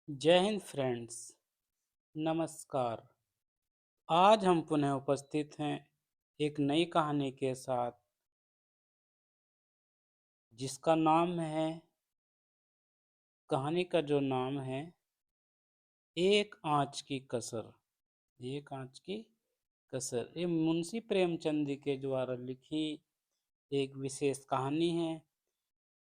जय हिंद फ्रेंड्स। नमस्कार। आज हम पुनः उपस्थित हैं एक नई कहानी के साथ, जिसका नाम है कहानी का जो नाम है एक आंच की कसर। एक आंच की कसर ये मुंशी प्रेमचंद जी के द्वारा लिखी एक विशेष कहानी है।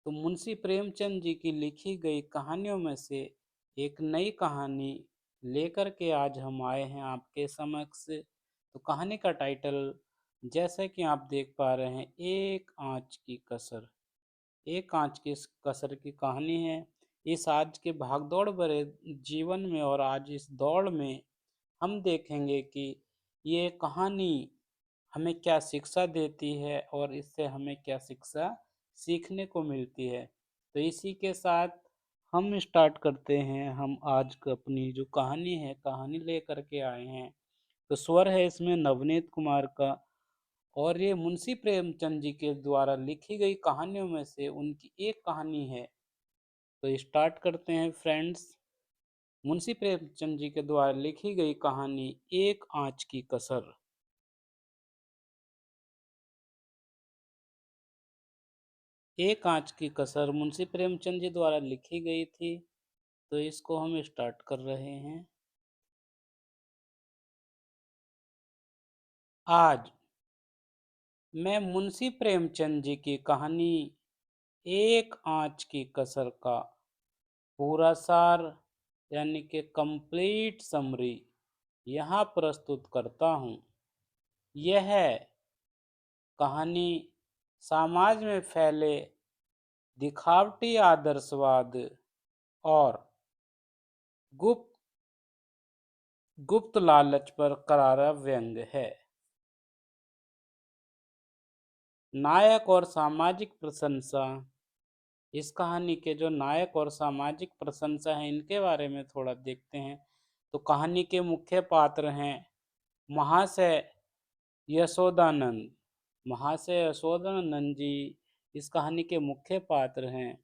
तो मुंशी प्रेमचंद जी की लिखी गई कहानियों में से एक नई कहानी लेकर के आज हम आए हैं आपके समक्ष। तो कहानी का टाइटल, जैसे कि आप देख पा रहे हैं, एक आंच की कसर। एक आंच की कसर की कहानी है। इस आज के भागदौड़ भरे जीवन में और आज इस दौड़ में हम देखेंगे कि ये कहानी हमें क्या शिक्षा देती है और इससे हमें क्या शिक्षा सीखने को मिलती है। तो इसी के साथ हम स्टार्ट करते हैं। हम आज का अपनी जो कहानी है, कहानी लेकर के आए हैं। तो स्वर है इसमें नवनीत कुमार का, और ये मुंशी प्रेमचंद जी के द्वारा लिखी गई कहानियों में से उनकी एक कहानी है। तो स्टार्ट करते हैं फ्रेंड्स। मुंशी प्रेमचंद जी के द्वारा लिखी गई कहानी एक आंच की कसर। एक आंच की कसर मुंशी प्रेमचंद जी द्वारा लिखी गई थी। तो इसको हम स्टार्ट कर रहे हैं। आज मैं मुंशी प्रेमचंद जी की कहानी एक आंच की कसर का पूरा सार, यानी कि कंप्लीट समरी यहाँ प्रस्तुत करता हूँ। यह कहानी समाज में फैले दिखावटी आदर्शवाद और गुप्त गुप्त लालच पर करारा व्यंग्य है। नायक और सामाजिक प्रशंसा। इस कहानी के जो नायक और सामाजिक प्रशंसा है, इनके बारे में थोड़ा देखते हैं। तो कहानी के मुख्य पात्र हैं महाशय यशोदानंद। महाशय यशोदानंद जी इस कहानी के मुख्य पात्र हैं।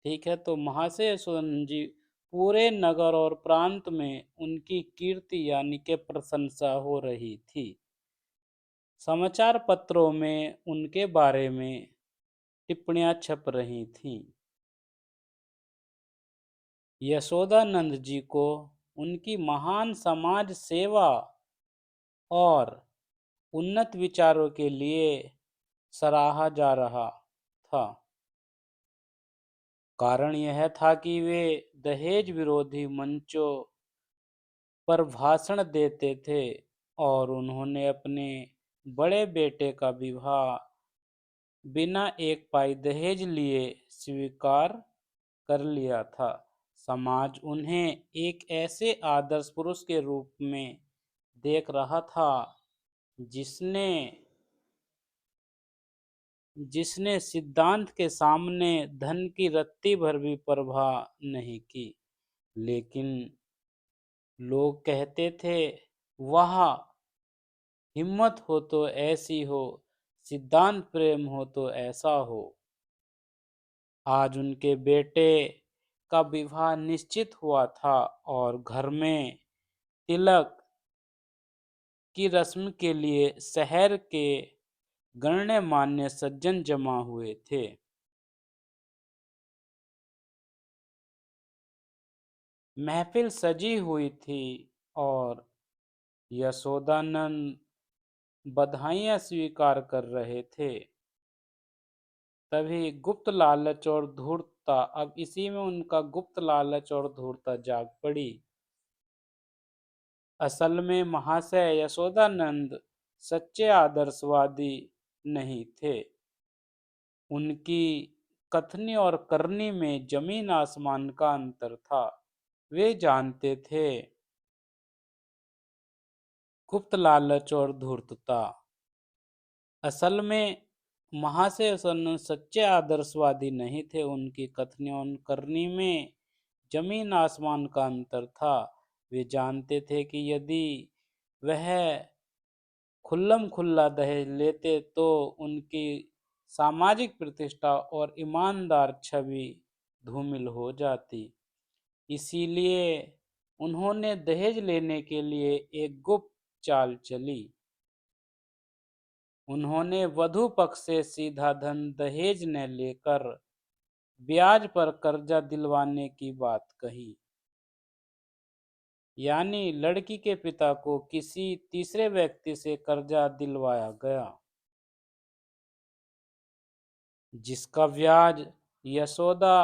ठीक है, तो महाशय यशोदानंद जी पूरे नगर और प्रांत में उनकी कीर्ति यानी कि प्रशंसा हो रही थी। समाचार पत्रों में उनके बारे में टिप्पणियां छप रही थीं। यशोदानंद जी को उनकी महान समाज सेवा और उन्नत विचारों के लिए सराहा जा रहा था। कारण यह था कि वे दहेज विरोधी मंचों पर भाषण देते थे और उन्होंने अपने बड़े बेटे का विवाह बिना एक पाई दहेज लिए स्वीकार कर लिया था। समाज उन्हें एक ऐसे आदर्श पुरुष के रूप में देख रहा था जिसने जिसने सिद्धांत के सामने धन की रत्ती भर भी परवाह नहीं की। लेकिन लोग कहते थे, वाह, हिम्मत हो तो ऐसी हो, सिद्धांत प्रेम हो तो ऐसा हो। आज उनके बेटे का विवाह निश्चित हुआ था और घर में तिलक की रस्म के लिए शहर के गण्यमान्य सज्जन जमा हुए थे। महफिल सजी हुई थी और यशोदानंद बधाइयां स्वीकार कर रहे थे। तभी गुप्त लालच और धूर्तता, अब इसी में उनका गुप्त लालच और धूर्तता जाग पड़ी। असल में महाशय यशोदानंद सच्चे आदर्शवादी नहीं थे। उनकी कथनी और करनी में जमीन आसमान का अंतर था। वे जानते थे गुप्त लालच और धूर्तता। असल में महाशय यशोदानंद सच्चे आदर्शवादी नहीं थे। उनकी कथनी और करनी में जमीन आसमान का अंतर था। वे जानते थे कि यदि वह खुल्लम खुल्ला दहेज लेते तो उनकी सामाजिक प्रतिष्ठा और ईमानदार छवि धूमिल हो जाती। इसीलिए उन्होंने दहेज लेने के लिए एक गुप्त चाल चली। उन्होंने वधू पक्ष से सीधा धन दहेज न लेकर ब्याज पर कर्जा दिलवाने की बात कही। यानी लड़की के पिता को किसी तीसरे व्यक्ति से कर्जा दिलवाया गया, जिसका ब्याज यशोदा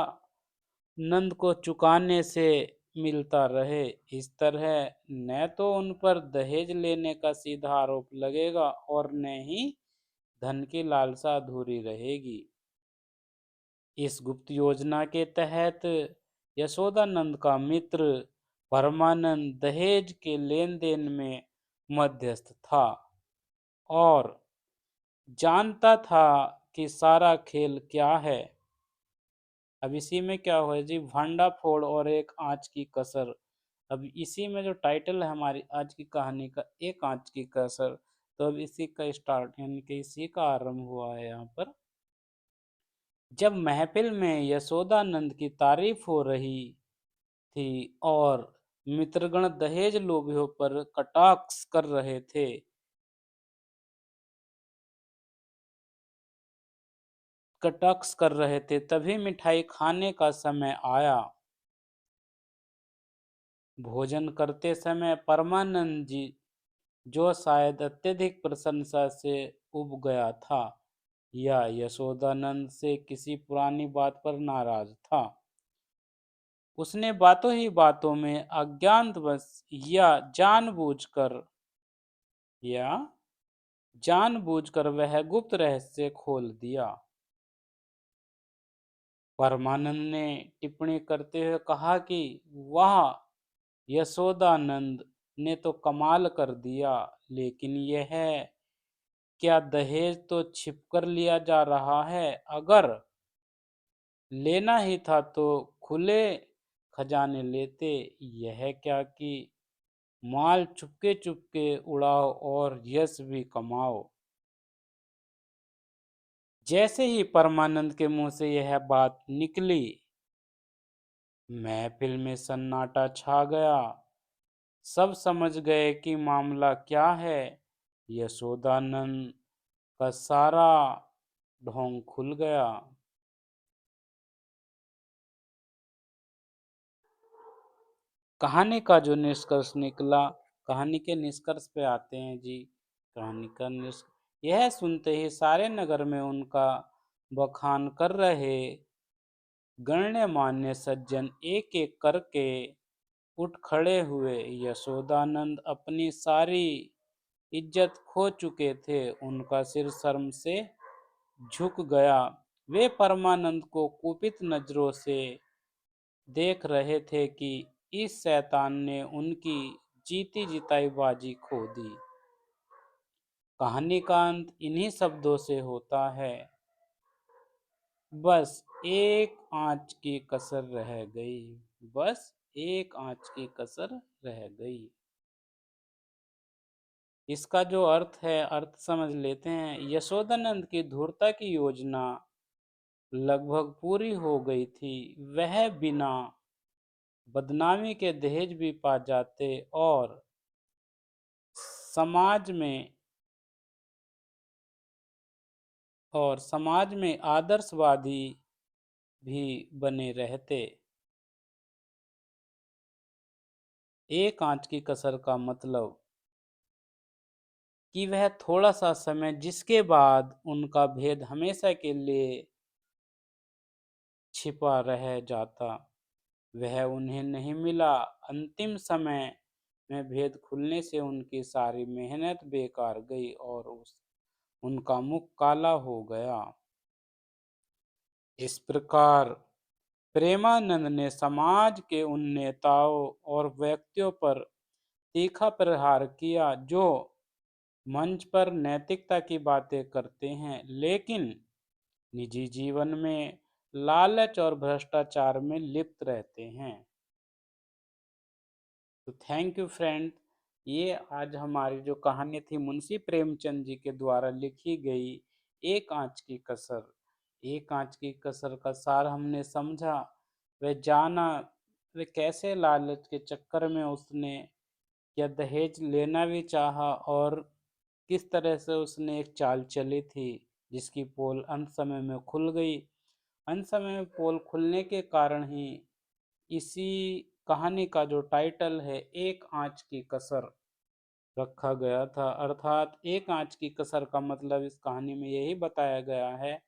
नंद को चुकाने से मिलता रहे। इस तरह न तो उन पर दहेज लेने का सीधा आरोप लगेगा और न ही धन की लालसा अधूरी रहेगी। इस गुप्त योजना के तहत यशोदानंद का मित्र परमानंद दहेज के लेन देन में मध्यस्थ था और जानता था कि सारा खेल क्या है। अब इसी में क्या हुआ जी, भांडा फोड़ और एक आंच की कसर। अब इसी में जो टाइटल है हमारी आज की कहानी का, एक आंच की कसर, तो अब इसी का स्टार्ट यानी कि इसी का आरंभ हुआ है यहाँ पर। जब महफिल में यशोदानंद की तारीफ हो रही थी और मित्रगण दहेज लोभियों पर कटाक्ष कर रहे थे, तभी मिठाई खाने का समय आया। भोजन करते समय परमानंद जी, जो शायद अत्यधिक प्रशंसा से उब गया था या यशोदानंद से किसी पुरानी बात पर नाराज था, उसने बातों ही बातों में अज्ञानवश या जानबूझकर वह गुप्त रहस्य खोल दिया। परमानंद ने टिप्पणी करते हुए कहा कि वाह, यशोदानंद ने तो कमाल कर दिया, लेकिन यह क्या दहेज तो छिपकर लिया जा रहा है? अगर लेना ही था तो खुले खजाने लेते। यह क्या कि माल चुपके चुपके उड़ाओ और यश भी कमाओ। जैसे ही परमानंद के मुंह से यह बात निकली, महफिल में सन्नाटा छा गया। सब समझ गए कि मामला क्या है। यशोदानंद का सारा ढोंग खुल गया। कहानी का जो निष्कर्ष निकला, कहानी के निष्कर्ष पे आते हैं जी। कहानी का यह सुनते ही सारे नगर में उनका बखान कर रहे गण्यमान्य सज्जन एक एक करके उठ खड़े हुए। यशोदानंद अपनी सारी इज्जत खो चुके थे, उनका सिर शर्म से झुक गया। वे परमानंद को कुपित नजरों से देख रहे थे कि इस शैतान ने उनकी जीती जिताई बाजी खो दी। कहानी का अंत इन्हीं शब्दों से होता है, बस एक आंच की कसर रह गई। बस एक आंच की कसर रह गई। इसका जो अर्थ है, अर्थ समझ लेते हैं। यशोदानंद की धूर्ता की योजना लगभग पूरी हो गई थी। वह बिना बदनामी के दहेज भी पा जाते और समाज में आदर्शवादी भी बने रहते। एक आंच की कसर का मतलब कि वह थोड़ा सा समय जिसके बाद उनका भेद हमेशा के लिए छिपा रह जाता, वह उन्हें नहीं मिला। अंतिम समय में भेद खुलने से उनकी सारी मेहनत बेकार गई और उनका मुख काला हो गया। इस प्रकार प्रेमानंद ने समाज के उन नेताओं और व्यक्तियों पर तीखा प्रहार किया जो मंच पर नैतिकता की बातें करते हैं लेकिन निजी जीवन में लालच और भ्रष्टाचार में लिप्त रहते हैं। तो थैंक यू फ्रेंड। ये आज हमारी जो कहानी थी मुंशी प्रेमचंद जी के द्वारा लिखी गई एक आंच की कसर। एक आंच की कसर का सार हमने समझा व जाना वे कैसे लालच के चक्कर में उसने या दहेज लेना भी चाहा और किस तरह से उसने एक चाल चली थी जिसकी पोल अंत समय में खुल गई। अंत समय में पोल खुलने के कारण ही इसी कहानी का जो टाइटल है एक आंच की कसर रखा गया था। अर्थात एक आंच की कसर का मतलब इस कहानी में यही बताया गया है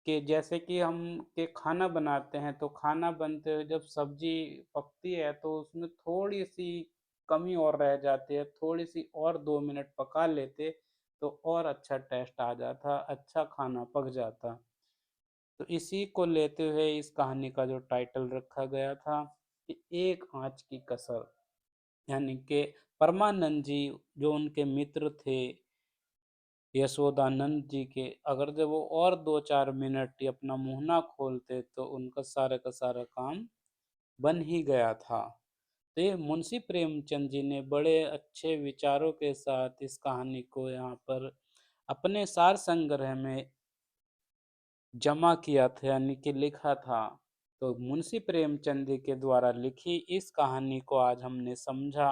कि जैसे कि हम के खाना बनाते हैं तो खाना बनते हुए जब सब्जी पकती है तो उसमें थोड़ी सी कमी और रह जाती है, थोड़ी सी और 2 मिनट पका लेते तो और अच्छा टेस्ट आ जाता, अच्छा खाना पक जाता। तो इसी को लेते हुए इस कहानी का जो टाइटल रखा गया था कि एक आंच की कसर, यानी कि परमानंद जी जो उनके मित्र थे यशोदानंद जी के, अगर जब वो और 2-4 मिनट ही अपना मुंह ना खोलते तो उनका सारा का सारा काम बन ही गया था। तो ये मुंशी प्रेमचंद जी ने बड़े अच्छे विचारों के साथ इस कहानी को यहाँ पर अपने सार संग्रह में जमा किया था, यानी कि लिखा था। तो मुंशी प्रेमचंद जी के द्वारा लिखी इस कहानी को आज हमने समझा।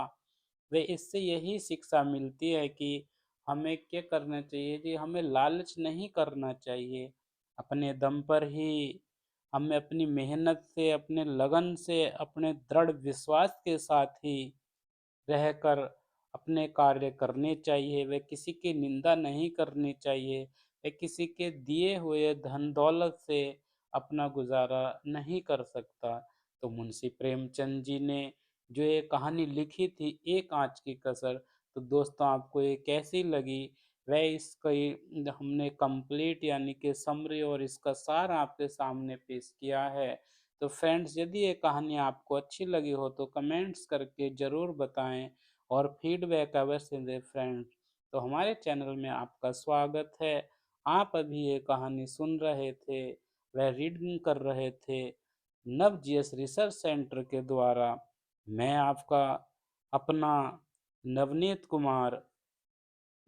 वे इससे यही शिक्षा मिलती है कि हमें क्या करना चाहिए कि हमें लालच नहीं करना चाहिए। अपने दम पर ही हमें अपनी मेहनत से, अपने लगन से, अपने दृढ़ विश्वास के साथ ही रहकर अपने कार्य करने चाहिए। वे किसी की निंदा नहीं करनी चाहिए। वे किसी के दिए हुए धन दौलत से अपना गुजारा नहीं कर सकता। तो मुंशी प्रेमचंद जी ने जो ये कहानी लिखी थी एक आंच की कसर, तो दोस्तों आपको ये कैसी लगी? वह इसकी हमने कंप्लीट यानी कि समरी और इसका सार आपके सामने पेश किया है। तो फ्रेंड्स, यदि ये कहानी आपको अच्छी लगी हो तो कमेंट्स करके ज़रूर बताएं और फीडबैक अवश्य दें फ्रेंड्स। तो हमारे चैनल में आपका स्वागत है। आप अभी ये कहानी सुन रहे थे, वह रीडिंग कर रहे थे नवजीएस रिसर्च सेंटर के द्वारा। मैं आपका अपना नवनीत कुमार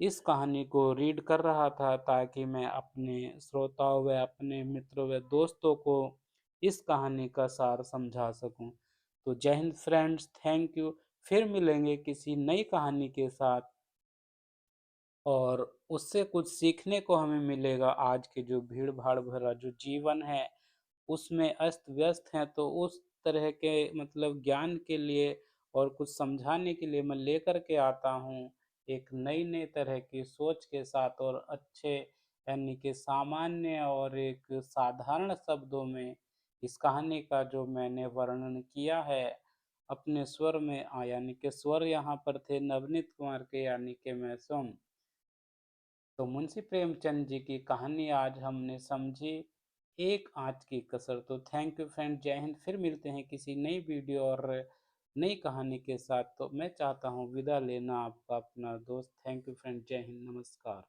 इस कहानी को रीड कर रहा था ताकि मैं अपने श्रोताओं व अपने मित्रों व दोस्तों को इस कहानी का सार समझा सकूं। तो जय हिंद फ्रेंड्स, थैंक यू। फिर मिलेंगे किसी नई कहानी के साथ और उससे कुछ सीखने को हमें मिलेगा। आज के जो भीड़ भाड़ भरा जो जीवन है उसमें अस्त व्यस्त हैं, तो उस तरह के मतलब ज्ञान के लिए और कुछ समझाने के लिए मैं लेकर के आता हूँ एक नई नई तरह की सोच के साथ और अच्छे यानी कि सामान्य और एक साधारण शब्दों में इस कहानी का जो मैंने वर्णन किया है अपने स्वर में यानी कि स्वर यहाँ पर थे नवनीत कुमार के, यानी कि मैं सोम। तो मुंशी प्रेमचंद जी की कहानी आज हमने समझी एक आंच की कसर। तो थैंक यू फ्रेंड, जय हिंद। फिर मिलते हैं किसी नई वीडियो और नई कहानी के साथ। तो मैं चाहता हूँ विदा लेना आपका अपना दोस्त। थैंक यू फ्रेंड, जय हिंद, नमस्कार।